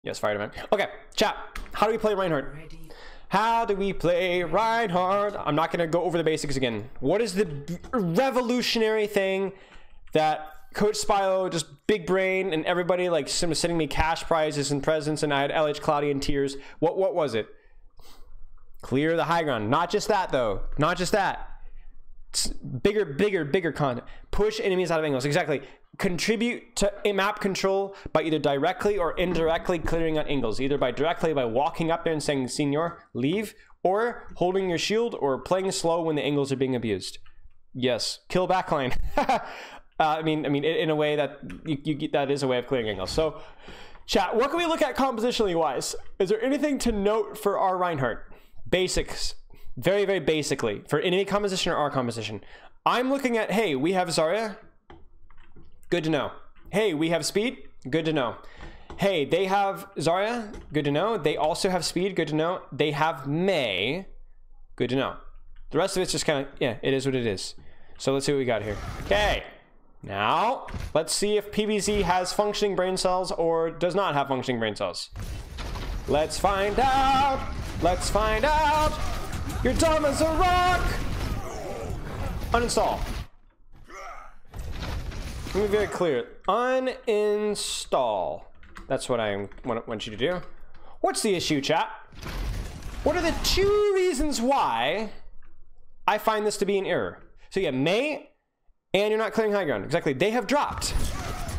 Yes, Fireman. Okay, chat. How do we play Reinhardt? How do we play Reinhardt? I'm not going to go over the basics again. What is the revolutionary thing that Coach Spilo, just big brain, and everybody like sending me cash prizes and presents, and I had LH Cloudy in tears. What was it? Clear the high ground. Not just that though. Not just that. It's bigger content. Push enemies out of angles. Exactly. Contribute to map control by either directly or indirectly clearing out angles. Either directly by walking up there and saying, "Senor, leave," or holding your shield or playing slow when the angles are being abused. Yes. Kill backline. I mean, in a way that that is a way of clearing angles. So, chat, what can we look at compositionally wise? Is there anything to note for our Reinhardt? Basics. Very, very basically, for enemy composition or our composition. I'm looking at, hey, we have Zarya. Good to know. Hey, we have speed. Good to know. Hey, they have Zarya. Good to know. They also have speed. Good to know. They have Mei. Good to know. The rest of it's just kind of, yeah, it is what it is. So let's see what we got here. Okay. Now, let's see if PBZ has functioning brain cells or does not have functioning brain cells. Let's find out. Let's find out. You're dumb as a rock. Uninstall. Let me be very clear. Uninstall. That's what I want you to do. What's the issue, chat? What are the 2 reasons why I find this to be an error? So yeah, Mei, and you're not clearing high ground. Exactly. They have dropped.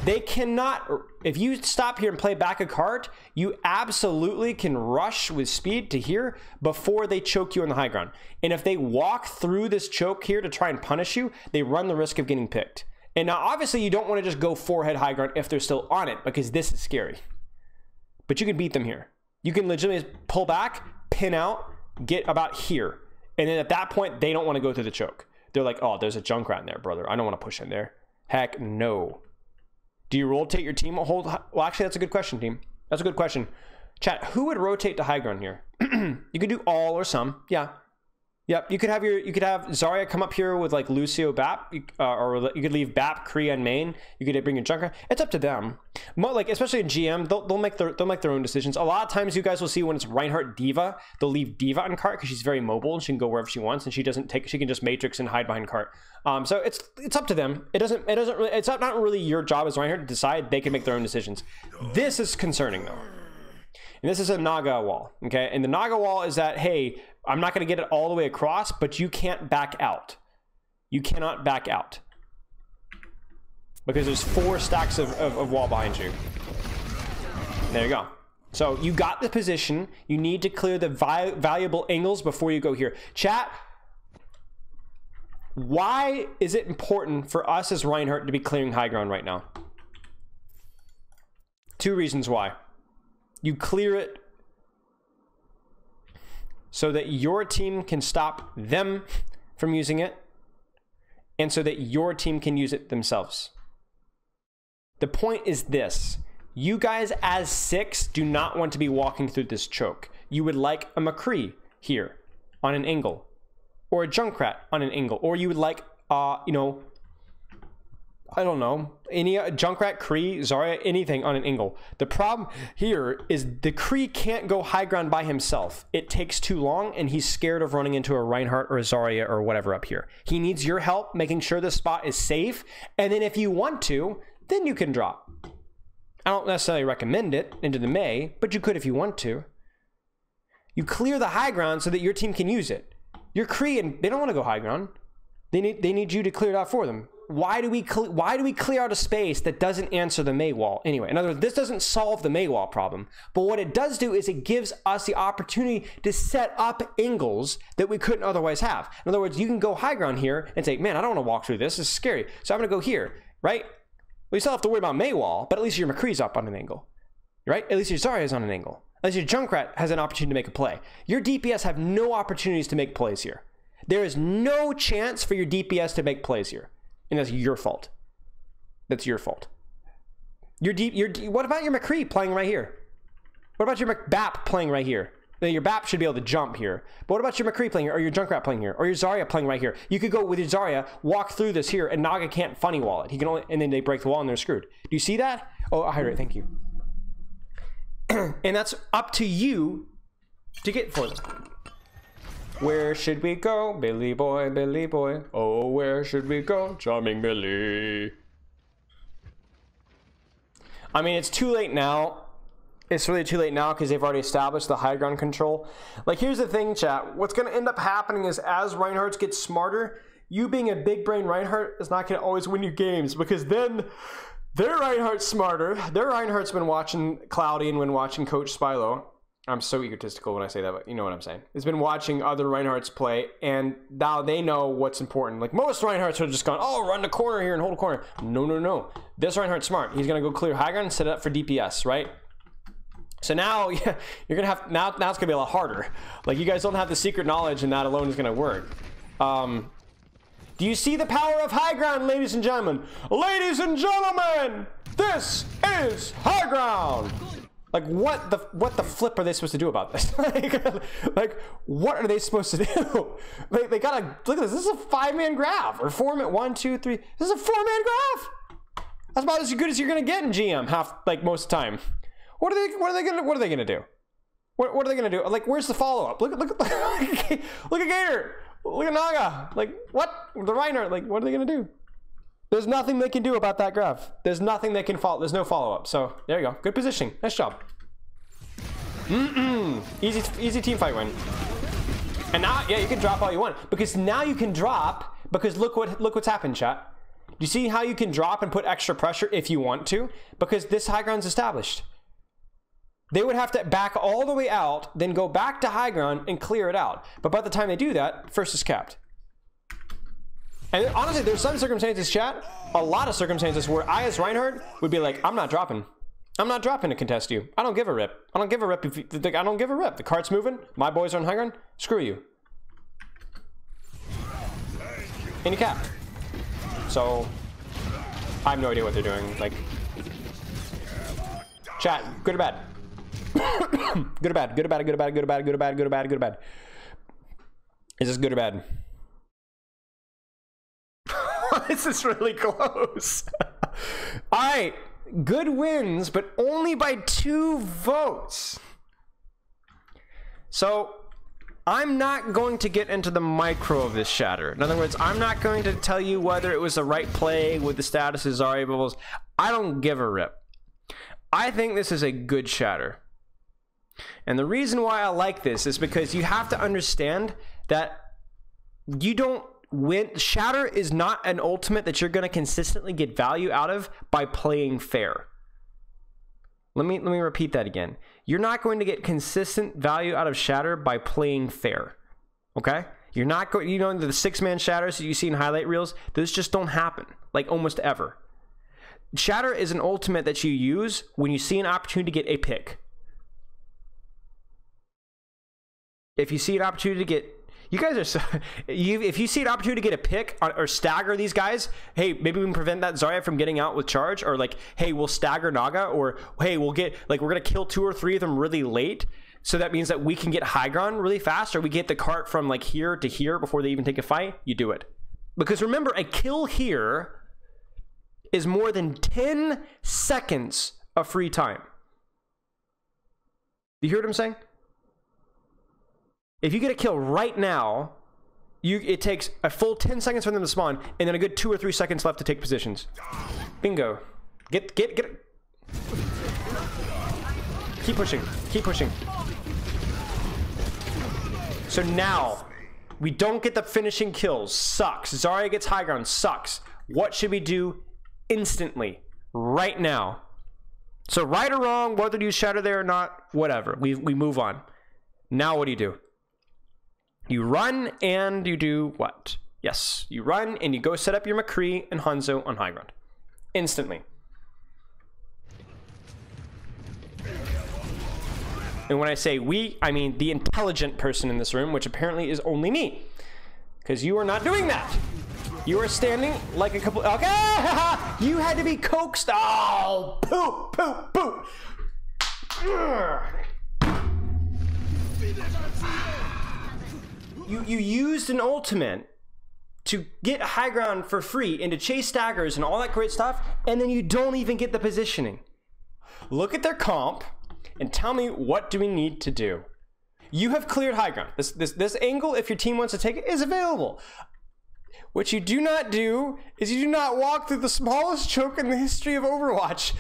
They cannot, if you stop here and play back a cart, you absolutely can rush with speed to here before they choke you on the high ground. And if they walk through this choke here to try and punish you, they run the risk of getting picked. And now obviously you don't want to just go forehead high ground if they're still on it, because this is scary. But you can beat them here. You can legitimately pull back, pin out, get about here. And then at that point, they don't want to go through the choke. They're like, oh, there's a Junkrat in there, brother. I don't want to push in there. Heck no. Do you rotate your team? Well, actually, that's a good question, team. That's a good question. Chat, who would rotate to high ground here? You could do all or some. Yeah. Yep. You could have Zarya come up here with like Lucio Bap, or you could leave Bap, Kree, and main. You could bring your Junkrat. It's up to them. Like especially in GM, they'll make their own decisions. A lot of times, you guys will see when it's Reinhardt Diva, they'll leave Diva on cart because she's very mobile and she can go wherever she wants, and she can just matrix and hide behind cart. So it's up to them. It's not really your job as Reinhardt to decide. They can make their own decisions. This is concerning though. And this is a Naga wall, okay? And the Naga wall is that, hey, I'm not going to get it all the way across, but you can't back out. You cannot back out. Because there's 4 stacks of wall behind you. There you go. So you got the position. You need to clear the valuable angles before you go here. Chat, why is it important for us as Reinhardt to be clearing high ground right now? 2 reasons why. You clear it so that your team can stop them from using it, and so that your team can use it themselves. The point is this: you guys as 6 do not want to be walking through this choke. You would like a McCree here on an angle, or a Junkrat on an angle, or you would like you know, I don't know, any Junkrat, Kree, Zarya, anything on an angle. The problem here is the Kree can't go high ground by himself. It takes too long, and he's scared of running into a Reinhardt or a Zarya or whatever up here. He needs your help making sure the spot is safe, and then if you want to, then you can drop. I don't necessarily recommend it into the Mei, but you could if you want to. You clear the high ground so that your team can use it. Your Kree, and they don't want to go high ground. They need you to clear it out for them. Why do we clear out a space that doesn't answer the Mei wall? Anyway, in other words, this doesn't solve the Mei wall problem. But what it does do is it gives us the opportunity to set up angles that we couldn't otherwise have. In other words, you can go high ground here and say, man, I don't want to walk through this. This is scary. So I'm going to go here, right? Well, you still have to worry about Mei wall, but at least your McCree's up on an angle, right? At least your Zarya is on an angle. At least your Junkrat has an opportunity to make a play. Your DPS have no opportunities to make plays here. There is no chance for your DPS to make plays here. And that's your fault. That's your fault. What about your McCree playing right here? What about your McBap playing right here? Now, your BAP should be able to jump here. But what about your McCree playing here, or your Junkrat playing here, or your Zarya playing right here? You could go with your Zarya, walk through this here, and Naga can't funny wall it. He can only, and then they break the wall and they're screwed. Do you see that? Oh, hydrate, thank you. And that's up to you to get for them. Where should we go, Billy boy, Billy boy? Oh, where should we go, charming Billy? I mean, it's too late now. It's really too late now because they've already established the high ground control. Like, here's the thing, chat. What's going to end up happening is as Reinhardt gets smarter, you being a big brain Reinhardt is not going to always win you games, because then their Reinhardt's smarter. Their Reinhardt's been watching Cloudy and been watching Coach Spilo. I'm so egotistical when I say that, but you know what I'm saying. He's been watching other Reinhardts play, and now they know what's important. Like, most Reinhardts are just going, oh, run the corner here and hold a corner. No, no, no. This Reinhardt's smart. He's going to go clear high ground and set it up for DPS, right? So now, yeah, you're going to have, now it's going to be a lot harder. Like, you guys don't have the secret knowledge, and that alone is going to work. Do you see the power of high ground, ladies and gentlemen? Ladies and gentlemen, this is high ground. Like, what the flip are they supposed to do about this? like, what are they supposed to do? They gotta, look at this. This is a 5-man graph, or 4-man, 1, 2, 3. This is a 4-man graph. That's about as good as you're gonna get in GM, most of the time. What are they gonna do? What are they gonna do? Like, where's the follow up? Look at Gator. Look at Naga. Like, what? The Reinhardt. Like, what are they gonna do? There's nothing they can do about that graph. There's nothing they can follow. There's no follow-up. So, there you go. Good positioning. Nice job. Easy team fight win. And now, yeah, you can drop all you want. Because now you can drop, because look what's happened, chat. Do you see how you can drop and put extra pressure if you want to? Because this high ground's established. They would have to back all the way out, then go back to high ground and clear it out. But by the time they do that, first is capped. And honestly, there's some circumstances, chat, a lot of circumstances where I, as Reinhardt, would be like, I'm not dropping. I'm not dropping to contest you. I don't give a rip. I don't give a rip if you, I don't give a rip. The cart's moving. My boys are on high ground. Screw you. And you cap. So, I have no idea what they're doing. Like, chat, good or bad? Good or bad? Good or bad? Good or bad? Good or bad? Good or bad? Good or bad? Good or bad? Is this good or bad? This is really close. All right, good wins, but only by 2 votes. So I'm not going to get into the micro of this shatter. In other words, I'm not going to tell you whether it was the right play with the statuses, variables. I don't give a rip. I think this is a good shatter. And the reason why I like this is because you have to understand that you don't win. Shatter is not an ultimate that you're going to consistently get value out of by playing fair. Let me repeat that again. You're not going to get consistent value out of shatter by playing fair. Okay? You're not going, you know, the 6-man shatters that you see in highlight reels, those just don't happen, like almost ever. Shatter is an ultimate that you use when you see an opportunity to get a pick. If you see an opportunity to get, you guys are so, if you see an opportunity to get a pick or stagger these guys, hey, maybe we can prevent that Zarya from getting out with charge, or like, hey, we'll stagger Naga, or hey, we'll get, like, we're gonna kill 2 or 3 of them really late, so that means that we can get high ground really fast, or we get the cart from like here to here before they even take a fight. You do it, because remember, a kill here is more than 10 seconds of free time. You hear what I'm saying? If you get a kill right now, it takes a full 10 seconds for them to spawn, and then a good 2 or 3 seconds left to take positions. Bingo. Get it. Keep pushing. Keep pushing. So now, we don't get the finishing kills. Sucks. Zarya gets high ground. Sucks. What should we do instantly? Right now. So right or wrong, whether you shatter there or not, whatever. We move on. Now what do? You run and you do what? Yes, you run and you go set up your McCree and Hanzo on high ground. Instantly. And when I say we, I mean the intelligent person in this room, which apparently is only me. Because you are not doing that. You are standing like a couple, okay, you had to be coaxed. Oh, poop, poop, poop. You used an ultimate to get high ground for free and to chase staggers and all that great stuff, and then you don't even get the positioning. Look at their comp. and tell me, what do we need to do? You have cleared high ground. This angle, if your team wants to take it, is available. What you do not do is you do not walk through the smallest choke in the history of Overwatch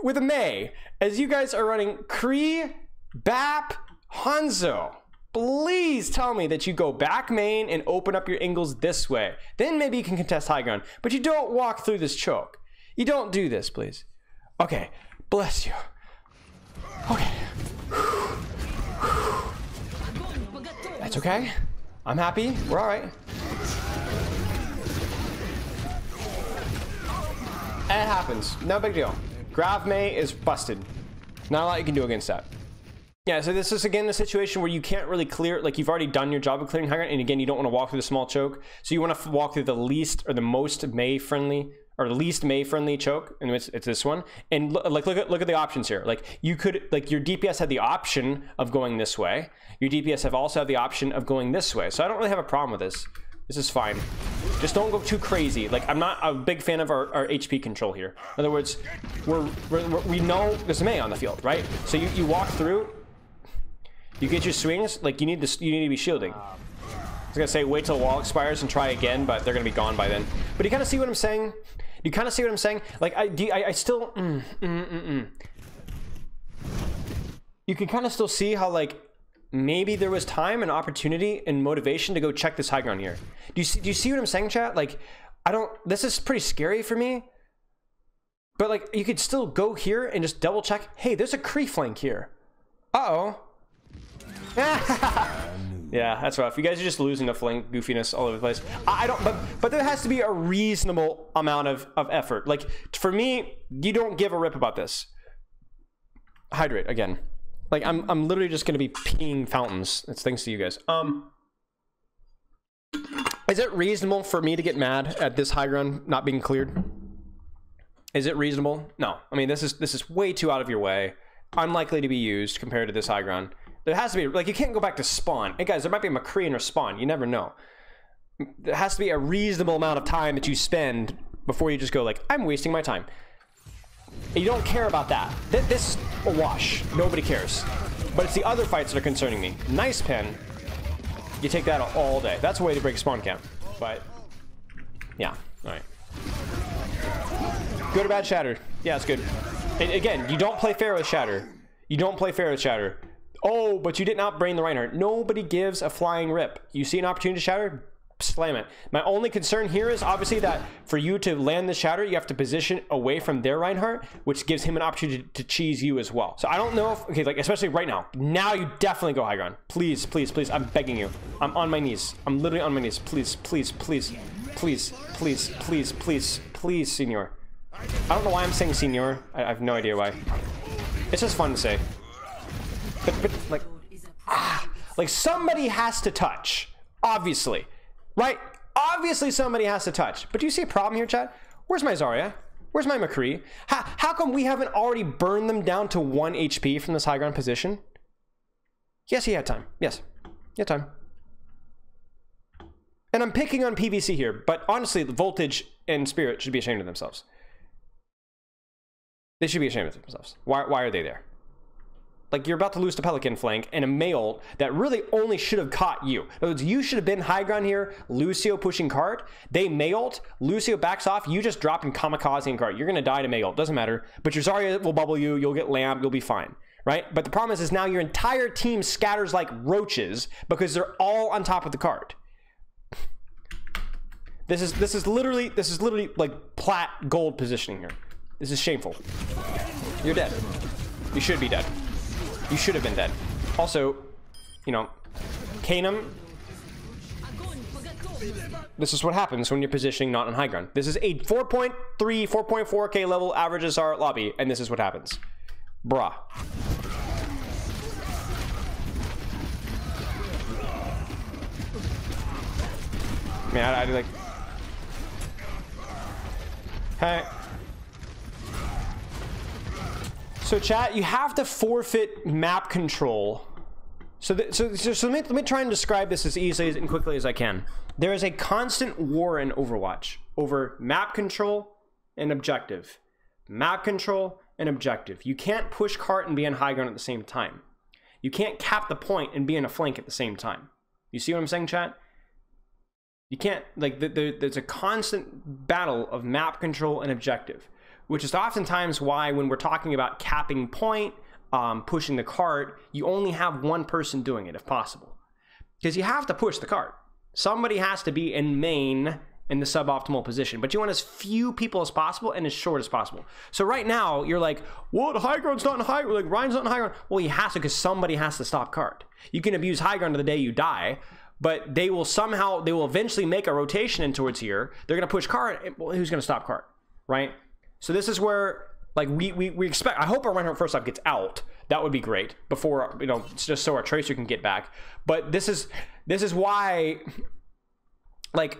with a Mei, as you guys are running Kree, Bap, Hanzo. Please tell me that you go back main and open up your angles this way. Then maybe you can contest high ground, but you don't walk through this choke. You don't do this, please. Okay, bless you. Okay. That's okay. I'm happy. We're all right. It happens. No big deal. Grav Mei is busted. Not a lot you can do against that. Yeah, so this is again the situation where you can't really clear, like you've already done your job of clearing high ground, and again, you don't want to walk through the small choke. So you want to walk through the least or the most Mei-friendly, or the least Mei-friendly choke, and it's this one. And look at the options here. Like you could, like your DPS had the option of going this way. Your DPS have also had the option of going this way. So I don't really have a problem with this. This is fine. Just don't go too crazy. Like, I'm not a big fan of our HP control here. In other words, we know there's a Mei on the field, right? So you walk through, you get your swings, like you need to be shielding. I was gonna say wait till wall expires and try again, but they're gonna be gone by then. But you kind of see what I'm saying? You kind of see what I'm saying? Like I still you can kind of still see how like maybe there was time and opportunity and motivation to go check this high ground here. Do you see what I'm saying, chat? Like this is pretty scary for me. But like you could still go here and just double check. Hey, there's a Kree flank here. Uh-oh. Yeah, that's rough. You guys are just losing the flank goofiness all over the place. I don't, but there has to be a reasonable amount of effort. Like for me, you don't give a rip about this. Hydrate again. Like I'm literally just gonna be peeing fountains. It's thanks to you guys. Is it reasonable for me to get mad at this high ground not being cleared? Is it reasonable? No. I mean, this is way too out of your way. Unlikely to be used compared to this high ground. There has to be, like, you can't go back to spawn. Hey guys, there might be a McCree in spawn. You never know. There has to be a reasonable amount of time that you spend before you just go like, I'm wasting my time. You don't care about that. This is a wash. Nobody cares. But it's the other fights that are concerning me. Nice pen. You take that all day. That's a way to break spawn camp. But, yeah. All right. Good or bad Shatter? Yeah, it's good. And again, you don't play fair with Shatter. You don't play fair with Shatter. Oh, but you didn't outbrain the Reinhardt. Nobody gives a flying rip. You see an opportunity to Shatter? Slam it. My only concern here is obviously that for you to land the Shatter, you have to position away from their Reinhardt, which gives him an opportunity to cheese you as well. So I don't know if, okay, like especially right now. Now you definitely go high ground. Please, please, please. I'm begging you. I'm on my knees. I'm literally on my knees. Please, please, please, please, please, please, please, please, Senor. I don't know why I'm saying Senor. I have no idea why. It's just fun to say. But like somebody has to touch, obviously, right? Obviously somebody has to touch. But do you see a problem here, chat? Where's my Zarya? Where's my McCree? How come we haven't already burned them down to 1 HP from this high ground position? Yes, he had time. Yes, he had time. And I'm picking on PVC here, but honestly, the Voltage and Spirit should be ashamed of themselves. They should be ashamed of themselves. Why are they there? Like, you're about to lose to Pelican flank and a Mail that really only should have caught you. In other words, you should have been high ground here, Lucio pushing cart. They Mailed, Lucio backs off, you just drop in kamikaze and cart. You're going to die to Mail, doesn't matter. But your Zarya will bubble you, you'll get lamp, you'll be fine, right? But the problem is now your entire team scatters like roaches because they're all on top of the cart. This is literally like plat gold positioning here. This is shameful. You're dead. You should be dead. You should have been dead. Also, you know, Kanem, this is what happens when you're positioning not on high ground. This is a 4.3, 4.4k level averages our lobby, and this is what happens. Bruh. Man, I do like... Hey. So chat, you have to forfeit map control. So let me try and describe this as easily and quickly as I can. There is a constant war in Overwatch over map control and objective. Map control and objective. You can't push cart and be on high ground at the same time. You can't cap the point and be in a flank at the same time. You see what I'm saying, chat? You can't, like, there's a constant battle of map control and objective, which is oftentimes why when we're talking about capping point, pushing the cart, you only have one person doing it if possible. Because you have to push the cart. Somebody has to be in main in the suboptimal position, but you want as few people as possible and as short as possible. So right now you're like, what, high ground's not in high, like Ryan's not in high ground. Well, he has to, because somebody has to stop cart. You can abuse high ground to the day you die, but they will eventually make a rotation in towards here. They're going to push cart. Well, who's going to stop cart, right? So this is where, like, we expect, I hope our Reinhardt first off gets out. That would be great before, you know, just so our tracer can get back. But this is why, like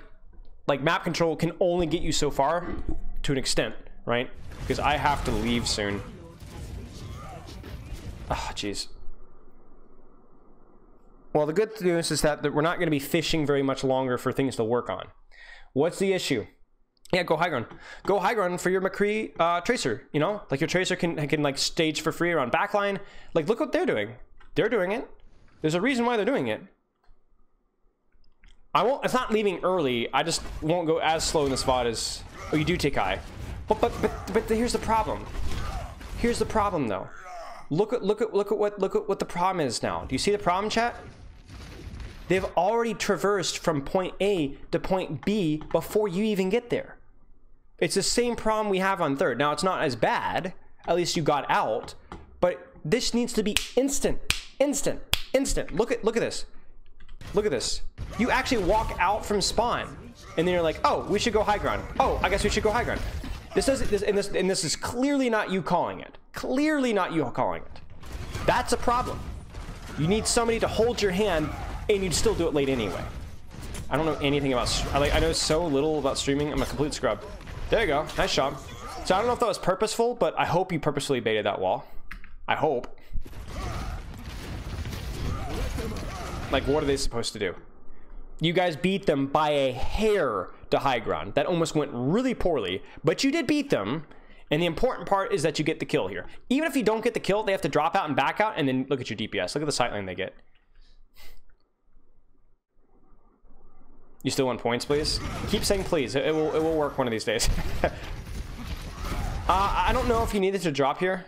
map control can only get you so far to an extent, right? Because I have to leave soon. Oh, jeez. Well, the good news is that we're not going to be fishing very much longer for things to work on. What's the issue? Yeah, go high ground. Go high ground for your McCree tracer, you know? Like, your tracer can like stage for free around backline. Like, look what they're doing. They're doing it. There's a reason why they're doing it. It's not leaving early. I just won't go as slow in this VOD as... Oh, you do take high. But here's the problem. Here's the problem, though. Look at what the problem is now. Do you see the problem, chat? They've already traversed from point A to point B before you even get there. It's the same problem we have on third. Now, it's not as bad. At least you got out. But this needs to be instant. Instant. Instant. Look at this. Look at this. You actually walk out from spawn, and then you're like, oh, we should go high ground. Oh, I guess we should go high ground. This is clearly not you calling it. Clearly not you calling it. That's a problem. You need somebody to hold your hand, and you'd still do it late anyway. I don't know anything about... I know so little about streaming. I'm a complete scrub. There you go. Nice job. So I don't know if that was purposeful, but I hope you purposefully baited that wall. I hope. Like, what are they supposed to do? You guys beat them by a hair to high ground. That almost went really poorly, but you did beat them. And the important part is that you get the kill here. Even if you don't get the kill, they have to drop out and back out, and then look at your DPS. Look at the sight line they get. You still want points, please? Keep saying please. It will work one of these days. I don't know if you needed to drop here.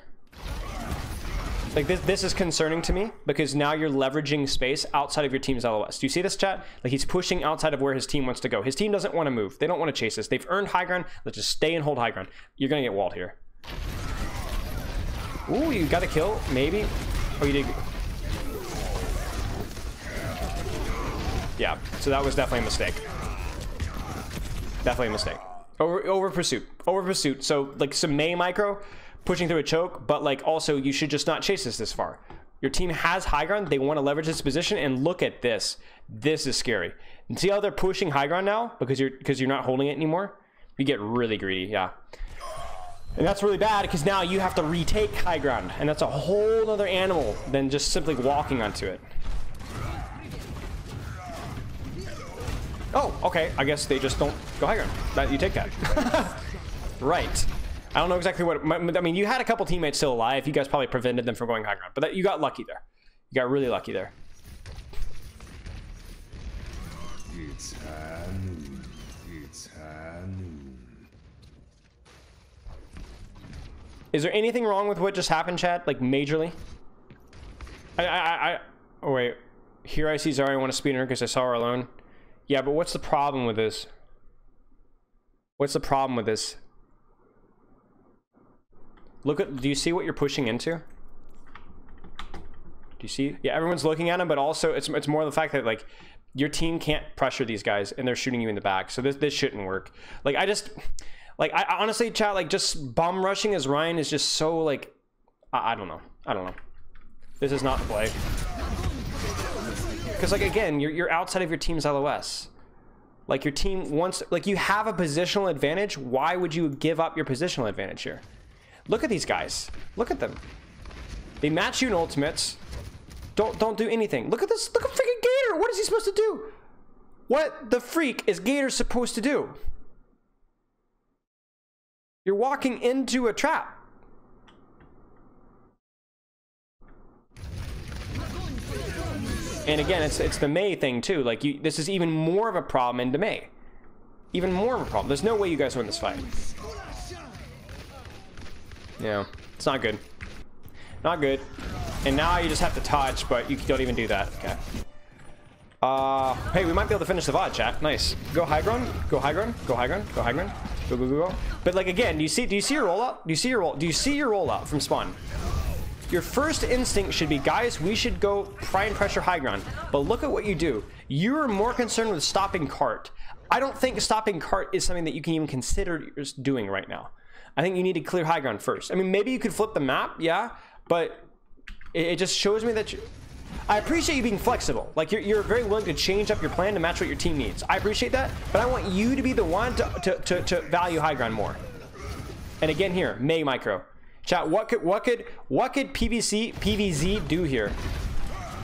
Like, this is concerning to me, because now you're leveraging space outside of your team's LOS. Do you see this, chat? Like, he's pushing outside of where his team wants to go. His team doesn't want to move. They don't want to chase this. They've earned high ground. Let's just stay and hold high ground. You're going to get walled here. Ooh, you got a kill? Maybe? Oh, you did. Yeah, so that was definitely a mistake. Definitely a mistake. Over pursuit. Over pursuit. So, like, some May micro... pushing through a choke, but like also you should just not chase this far. Your team has high ground, they want to leverage this position, and look at this. This is scary. And see how they're pushing high ground now because you're not holding it anymore? You get really greedy, yeah. And that's really bad because now you have to retake high ground, and that's a whole other animal than just simply walking onto it. Oh, okay. I guess they just don't go high ground. You take that. Right. I don't know exactly what... I mean, you had a couple teammates still alive. You guys probably prevented them from going high ground. But you got lucky there. You got really lucky there. It's high noon. It's high noon. Is there anything wrong with what just happened, Chad? Like, majorly? Oh, wait. Here I see Zarya. I want to speed her because I saw her alone. Yeah, but what's the problem with this? What's the problem with this? Look at, do you see what you're pushing into? Do you see? Yeah, everyone's looking at him, but also it's more the fact that like your team can't pressure these guys and they're shooting you in the back. So this shouldn't work. Like I honestly, chat, like just bomb rushing as Ryan is just so like, I don't know. I don't know. This is not the play. Because like, again, you're outside of your team's LOS. Like your team wants, like you have a positional advantage. Why would you give up your positional advantage here? Look at these guys. Look at them. They match you in ultimates. Don't do anything. Look at this. Look at freaking Gator. What is he supposed to do? What the freak is Gator supposed to do? You're walking into a trap. And again, it's the Mei thing too. Like, this is even more of a problem into Mei. Even more of a problem. There's no way you guys win this fight. Yeah, it's not good. Not good. And now you just have to touch, but you don't even do that. Okay. Hey, we might be able to finish the VOD, chat. Nice. Go high ground. Go high ground. Go high ground. Go high ground. Go, go, go, go. But like, again, do you see your rollout? Do you see your rollout from spawn? Your first instinct should be, guys, we should go try and pressure high ground. But look at what you do. You're more concerned with stopping cart. I don't think stopping cart is something that you can even consider doing right now. I think you need to clear high ground first. I mean, maybe you could flip the map, yeah, but it just shows me that I appreciate you being flexible. Like, you're very willing to change up your plan to match what your team needs. I appreciate that, but I want you to be the one to value high ground more. And again here, Mei micro. Chat, what could PVZ do here?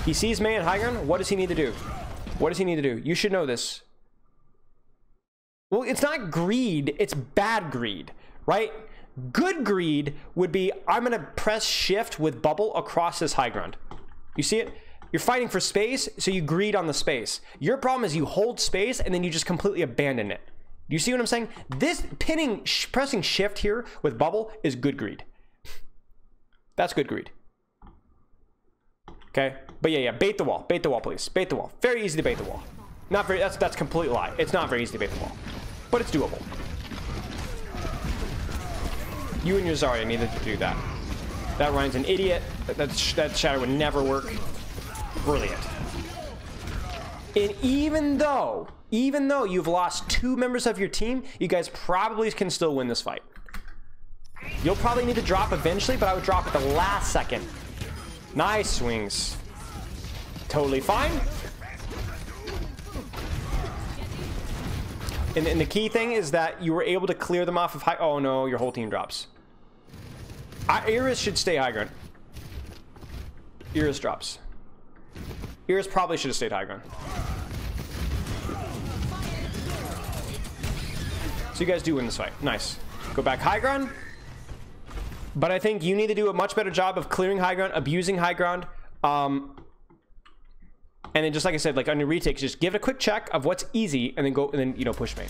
He sees Mei and high ground. What does he need to do? What does he need to do? You should know this. Well, it's not greed, it's bad greed, right? Good greed would be, I'm gonna press shift with bubble across this high ground. You see it? You're fighting for space, so you greed on the space. Your problem is you hold space and then you just completely abandon it. Do you see what I'm saying? This pressing shift here with bubble is good greed. That's good greed. Okay, but yeah, bait the wall, please. Bait the wall. Very easy to bait the wall. Not very, that's a complete lie. It's not very easy to bait the wall, but it's doable. You and your Zarya needed to do that. That Ryan's an idiot. That shadow would never work. Brilliant. And even though you've lost 2 members of your team, you guys probably can still win this fight. You'll probably need to drop eventually, but I would drop at the last second. Nice swings. Totally fine. And the key thing is that you were able to clear them off of high. Oh no, your whole team drops. Iris should stay high ground. Iris drops. Iris probably should have stayed high ground. So you guys do win this fight. Nice. Go back high ground. But I think you need to do a much better job of clearing high ground, abusing high ground. And then just like I said, like on your retakes, just give it a quick check of what's easy and then go and then, you know, push me.